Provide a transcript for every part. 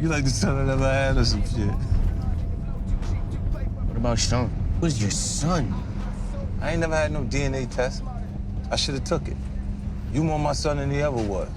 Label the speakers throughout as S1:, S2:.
S1: You like the son I never had or some shit.
S2: What about Sean? Who's your son?
S1: I ain't never had no DNA test. I should have took it. You more my son than he ever was.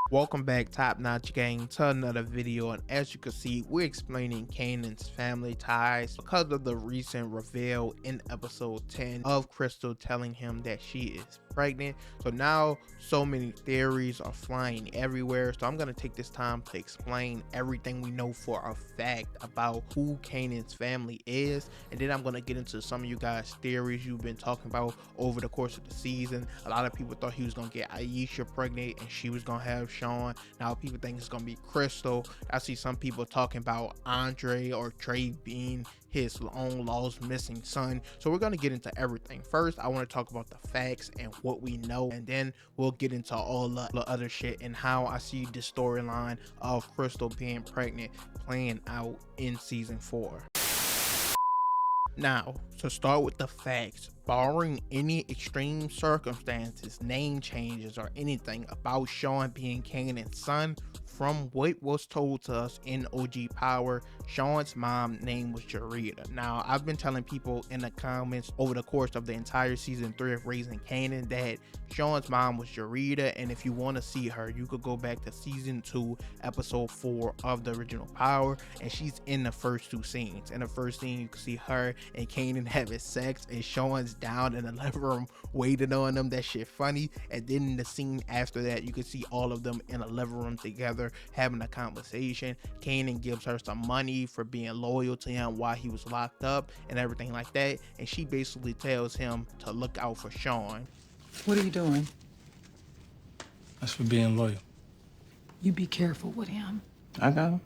S3: Welcome back, Top Notch Gang, to another video, and as you can see, we're explaining Kanan's family ties because of the recent reveal in episode 10 of Krystal telling him that she is pregnant. So now so many theories are flying everywhere, so I'm going to take this time to explain everything we know for a fact about who Kanan's family is, and then I'm going to get into some of you guys' theories you've been talking about over the course of the season. A lot of people thought he was going to get Aisha pregnant and she was going to have Sean. Now people think it's gonna be Krystal. I see some people talking about Andre or Trey being his own lost missing son. So we're gonna get into everything. First, I want to talk about the facts and what we know, and then we'll get into all the other shit and how I see the storyline of Krystal being pregnant playing out in season 4. Now, to start with the facts, barring any extreme circumstances, name changes, or anything about Sean being Kanan's son, from what was told to us in OG Power, Sean's mom's name was Jarita. Now, I've been telling people in the comments over the course of the entire season 3 of Raising Kanan that Sean's mom was Jarita, and if you want to see her, you could go back to season 2, episode 4 of the original Power, and she's in the first 2 scenes. In the first scene, you can see her and Kanan having sex, and Sean's down in the living room waiting on them. That shit funny. And then in the scene after that, you can see all of them in a living room together having a conversation. Kanan gives her some money for being loyal to him while he was locked up and everything like that, and she basically tells him to look out for Sean.
S4: What are you doing?
S5: That's for being loyal.
S4: You be careful with him.
S1: I got him.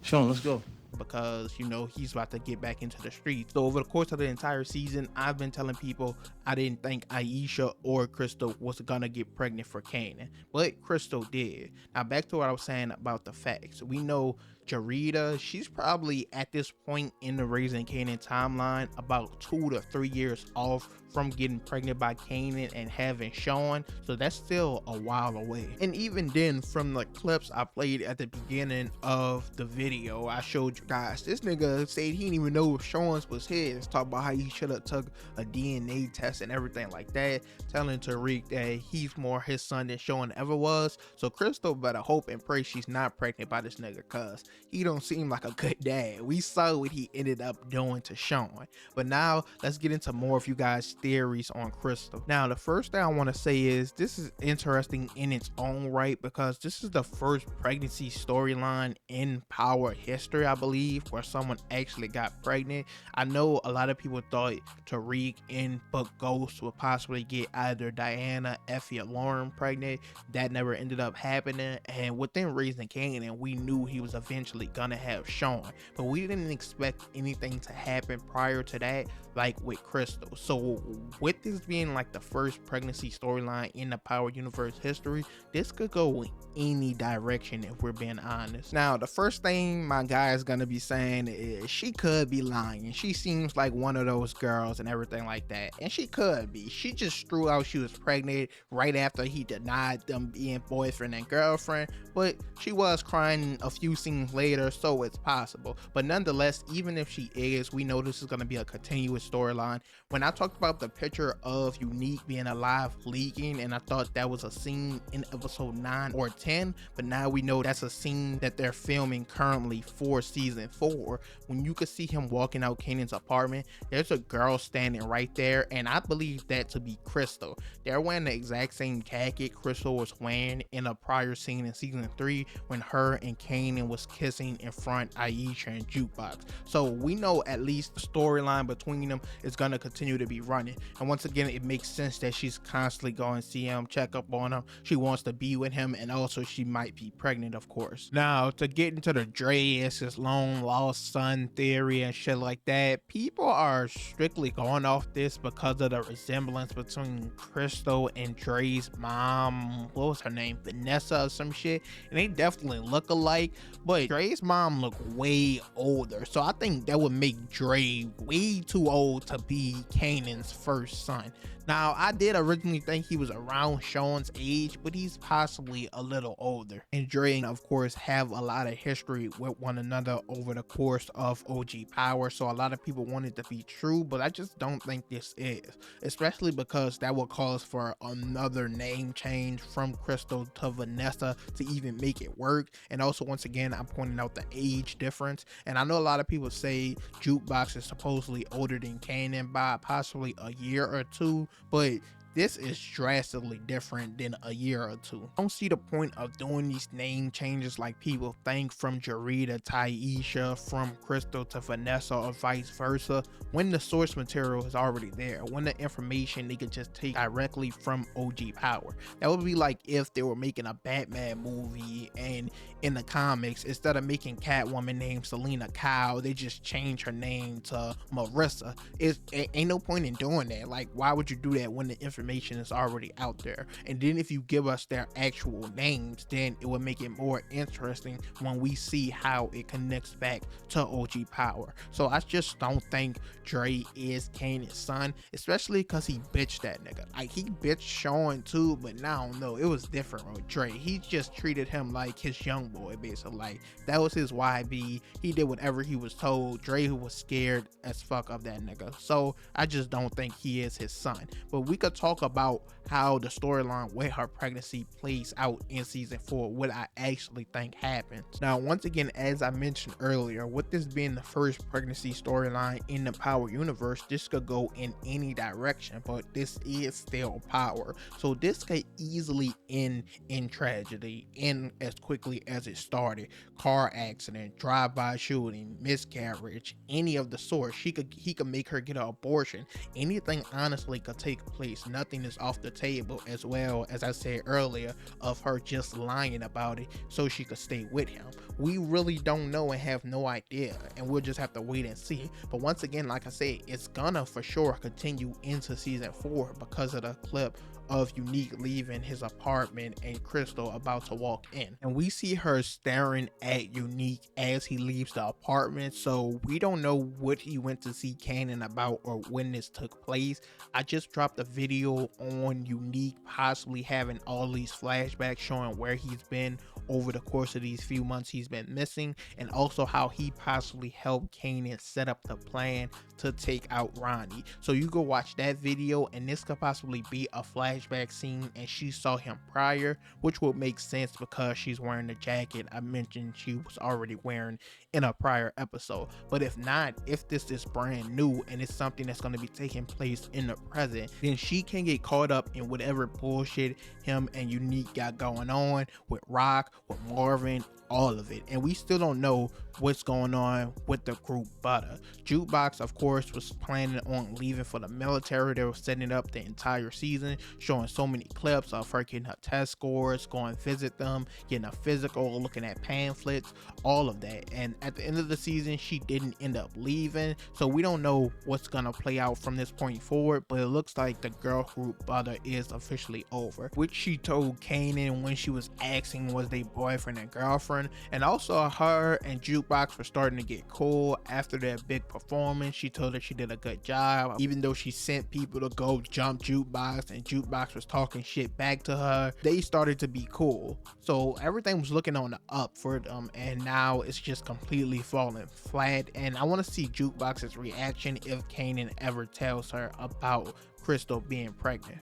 S1: Sean, let's go.
S3: Because, you know, he's about to get back into the streets. So over the course of the entire season, I've been telling people I didn't think Aisha or Krystal was gonna get pregnant for Kanan, but Krystal did. Now back to what I was saying about the facts. We know Jarita, she's probably at this point in the Raising Kanan timeline about 2 to 3 years off from getting pregnant by Kanan and having Sean, so that's still a while away. And even then, from the clips I played at the beginning of the video, I showed you guys this nigga said he didn't even know if Sean's was his, talk about how he should have took a DNA test and everything like that, telling Tariq that he's more his son than Sean ever was. So Krystal better hope and pray she's not pregnant by this nigga, cause he don't seem like a good dad. We saw what he ended up doing to Sean. But now let's get into more of you guys' theories on Krystal. Now the first thing I want to say is this is interesting in its own right, because this is the first pregnancy storyline in Power history, I believe, where someone actually got pregnant. I know a lot of people thought Tariq in Book Ghost would possibly get either Diana, Effie, or Lauren pregnant. That never ended up happening, and within Raising Kanan, we knew he was eventually gonna have Sean, but we didn't expect anything to happen prior to that like with Krystal. So with this being like the first pregnancy storyline in the Power universe history, this could go in any direction if we're being honest. Now the first thing my guy is gonna be saying is she could be lying. She seems like one of those girls and everything like that, and she could be. She just threw out she was pregnant right after he denied them being boyfriend and girlfriend, but she was crying a few scenes later, so it's possible. But nonetheless, even if she is, we know this is going to be a continuous storyline. When I talked about the picture of Unique being alive leaking, and I thought that was a scene in episode 9 or 10, but now we know that's a scene that they're filming currently for season 4. When you could see him walking out Kanan's apartment, there's a girl standing right there, and I believe that to be Krystal. They're wearing the exact same jacket Krystal was wearing in a prior scene in season 3 when her and Kanan was kissing in front Aisha and Jukebox. So we know at least the storyline between them is going to continue to be running, and once again it makes sense that she's constantly going to see him, check up on him, she wants to be with him, and also she might be pregnant, of course. Now to get into the Dre is his long lost son theory and shit like that, people are strictly going off this because of the resemblance between Krystal and Dre's mom. What was her name? Vanessa or some shit, and they definitely look alike, but Dre's mom looked way older, so I think that would make Dre way too old to be Kanan's first son. Now, I did originally think he was around Sean's age, but he's possibly a little older. And Dre, of course, have a lot of history with one another over the course of OG Power, so a lot of people want it to be true, but I just don't think this is, especially because that would cause for another name change from Krystal to Vanessa to even make it work. And also, once again, I'm pointing out the age difference, and I know a lot of people say Jukebox is supposedly older than Kanan by possibly a year or two, but this is drastically different than a year or two. I don't see the point of doing these name changes like people think, from Jarita to Taisha, from Krystal to Vanessa, or vice versa, when the source material is already there, when the information they could just take directly from OG Power. That would be like if they were making a Batman movie and in the comics, instead of making Catwoman named Selena Kyle, they just change her name to Marissa. It ain't no point in doing that. Like, why would you do that when the information is already out there? And then if you give us their actual names, then it would make it more interesting when we see how it connects back to OG Power. So I just don't think Dre is Kanan's son, especially because he bitched that nigga. Like, he bitched Sean too, but now I don't know, it was different with Dre. He just treated him like his young boy, basically. Like, that was his YB. He did whatever he was told. Dre was scared as fuck of that nigga. So I just don't think he is his son. But we could talk about how the storyline with her pregnancy plays out in season 4, what I actually think happens. Now, once again, as I mentioned earlier, with this being the first pregnancy storyline in the Power universe, this could go in any direction, but this is still Power. So this could easily end in tragedy, end as quickly as it started. Car accident, drive-by shooting, miscarriage, any of the sort. He could make her get an abortion. Anything honestly could take place. Nothing is off the table, as well as I said earlier, of her just lying about it so she could stay with him. We really don't know and have no idea, and we'll just have to wait and see. But once again, like I said, it's gonna for sure continue into season 4 because of the clip of Unique leaving his apartment and Krystal about to walk in, and we see her staring at Unique as he leaves the apartment. So we don't know what he went to see Kanan about or when this took place. I just dropped a video on Unique possibly having all these flashbacks showing where he's been over the course of these few months he's been missing, and also how he possibly helped Kanan set up the plan to take out Ronnie. So you go watch that video, and this could possibly be a flashback scene and she saw him prior, which would make sense because she's wearing the jacket I mentioned she was already wearing in a prior episode. But if not, if this is brand new and it's something that's going to be taking place in the present, then she can get caught up in whatever bullshit him and Unique got going on with Rock, with Marvin, all of it. And we still don't know what's going on with the group Butter. Jukebox, of course, was planning on leaving for the military. They were setting up the entire season, showing so many clips of her getting her test scores, going visit them, getting a physical, looking at pamphlets, all of that. And at the end of the season, she didn't end up leaving, so we don't know what's gonna play out from this point forward. But it looks like the girl group Butter is officially over, which she told Kanan when she was asking was they boyfriend and girlfriend. And also, her and Jukebox were starting to get cool after their big performance. She told her she did a good job, even though she sent people to go jump Jukebox and Jukebox was talking shit back to her. They started to be cool, so everything was looking on the up for them, and now it's just completely falling flat. And I want to see Jukebox's reaction if Kanan ever tells her about Krystal being pregnant.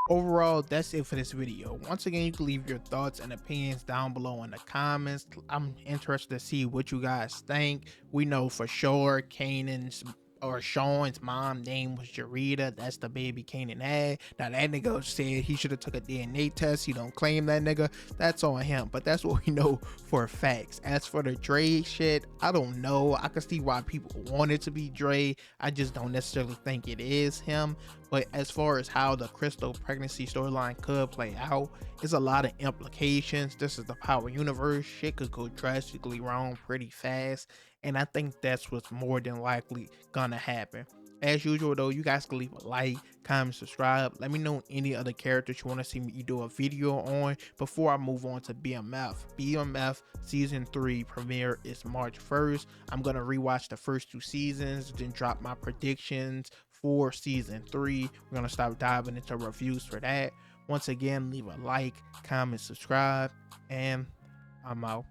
S3: Overall, that's it for this video. Once again, you can leave your thoughts and opinions down below in the comments. I'm interested to see what you guys think. We know for sure Kanan's or Sean's mom name was Jarita. That's the baby Kanan had. Now that nigga said he should have took a DNA test. He don't claim that nigga. That's on him, but that's what we know for facts. As for the Dre shit, I don't know. I can see why people want it to be Dre. I just don't necessarily think it is him. But as far as how the Krystal pregnancy storyline could play out, it's a lot of implications. This is the Power universe. Shit could go drastically wrong pretty fast, and I think that's what's more than likely gonna happen. As usual though, you guys can leave a like, comment, subscribe. Let me know any other characters you want to see me do a video on before I move on to BMF. BMF season 3 premiere is March 1st. I'm gonna rewatch the first 2 seasons, then drop my predictions for season 3. We're gonna start diving into reviews for that. Once again, leave a like, comment, subscribe, and I'm out.